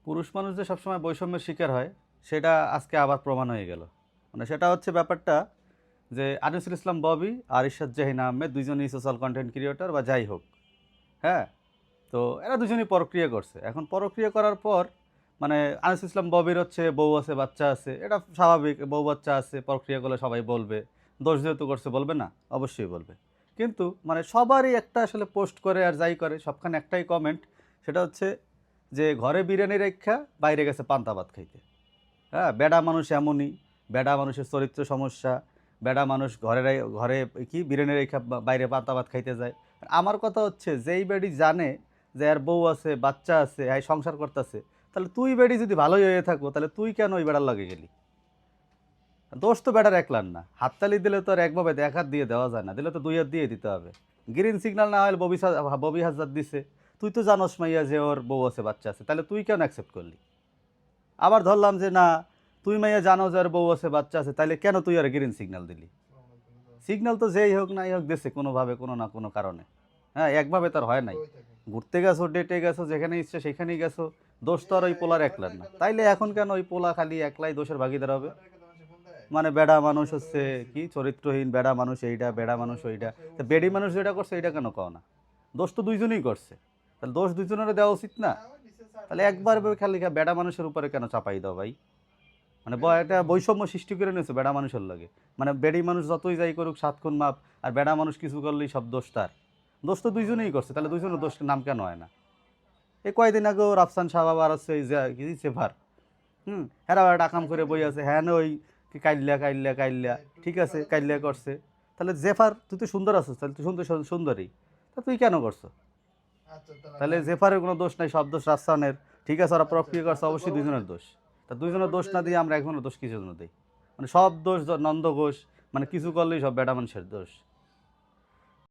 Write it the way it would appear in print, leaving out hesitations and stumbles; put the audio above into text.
পুরুষ মানুষ যে সবসময় বৈষম্যের শিকার হয় সেটা আজকে আবার প্রমাণ হয়ে গেল। মানে সেটা হচ্ছে ব্যাপারটা যে আনিসুল ইসলাম ববি আর ইরশাদ জাহিন আহমেদ দুইজনই সোশ্যাল কন্টেন্ট ক্রিয়েটর বা যাই হোক, হ্যাঁ। তো এরা দুজনই পরক্রিয়া করছে। এখন পরক্রিয়া করার পর মানে আনিসুল ইসলাম ববির হচ্ছে বউ আছে, বাচ্চা আছে, এটা স্বাভাবিক। বউ বাচ্চা আছে, পরক্রিয়া করলে সবাই বলবে। দোষ যেহেতু করছে বলবে না? অবশ্যই বলবে। কিন্তু মানে সবারই একটা আসলে পোস্ট করে আর যাই করে সবখানে একটাই কমেন্ট, সেটা হচ্ছে যে ঘরে বিরিয়ানি রেখা বাইরে গেছে পান্তা ভাত খাইতে। হ্যাঁ, বেডা মানুষ এমনই, বেডা মানুষের চরিত্র সমস্যা, বেডা মানুষ ঘরে কি বিরিয়ানি রেখা বাইরে পান্তা ভাত খাইতে যায়। আর আমার কথা হচ্ছে যেই বেডি জানে যে এর বউ আছে, বাচ্চা আছে, এই সংসার করতেছে, তাহলে তুই বেডি যদি ভালোই হয়ে থাকো তাহলে তুই কেন ওই বেড়ার লাগে গেলি? দোষ তো বেটার একলার না। হাততালি দিলে তো আর একভাবে এক হাত দিয়ে দেওয়া যায় না, দিলে তো দুই হাত দিয়ে দিতে হবে। গ্রিন সিগন্যাল না হলে ববি হাজার দিছে, তুই তো জানোস মাইয়া যে ওর বউ আছে, বাচ্চা আছে, তাহলে তুই কেন অ্যাকসেপ্ট করলি? আবার ধরলাম যে না, তুই মাইয়া জানো যে ওর বউ আছে, বাচ্চা আছে, তাহলে কেন তুই আর গ্রিন সিগন্যাল দিলি? সিগন্যাল তো যেই হোক নাই হোক দিছে কোনোভাবে, কোনো না কোনো কারণে। হ্যাঁ, একভাবে তার হয় নাই। ঘুরতে গেছো, ডেটে গেছো, যেখানে ইচ্ছে সেখানেই গেছো, দোষ তো আর ওই পোলার একলার না। তাইলে এখন কেন ওই পোলা খালি একলাই দোষের ভাগিদার হবে? মানে বেড়া মানুষ হচ্ছে কি চরিত্রহীন, বেড়া মানুষ এইটা, বেড়া মানুষ ওইটা। তা বেড়ি মানুষ যেটা করছে এটা কেন কও না? দোষ তো দুইজনেই করছে, তাহলে দোষ দুইজনের দেওয়া উচিত না? তাহলে একবার খালি বেড়া মানুষের উপরে কেন চাপাই দাও ভাই? মানে একটা বৈষম্য সৃষ্টি করে নিয়েছে বেড়া মানুষের লাগে। মানে বেড়ি মানুষ যতই যাই করুক সাত খুন মাপ, আর বেড়া মানুষ কিছু করলেই সব দোষ তার। দোষ তো দুইজনেই করছে, তাহলে দুইজনের দোষ নাম কেন হয় না? এই কয়দিন আগেও রাফসান শাহ বাবা আর হচ্ছে এই যে কি সেভার, হেরা বেড়া ডাকাম করে বই আছে, হ্যাঁ না ওই কি কাইল্লা কাইল্লা কাইল্লা, ঠিক আছে কাইল্লা করছে। তাহলে জেফার তুই তো সুন্দর আছিস, তাহলে তুই সুন্দর সুন্দরী, তা তুই কেন করছো? তাহলে জেফারের কোনো দোষ নাই, সব দোষ রাফসানের। ঠিক আছে, ওরা প্রক্রিয়া করছে, অবশ্যই দুইজনের দোষ। তা দুইজনের দোষ না দিয়ে আমরা একজনের দোষ কিছু জন্য দিই? মানে সব দোষ নন্দ ঘোষ, মানে কিছু করলেই সব বেটা মানুষের দোষ।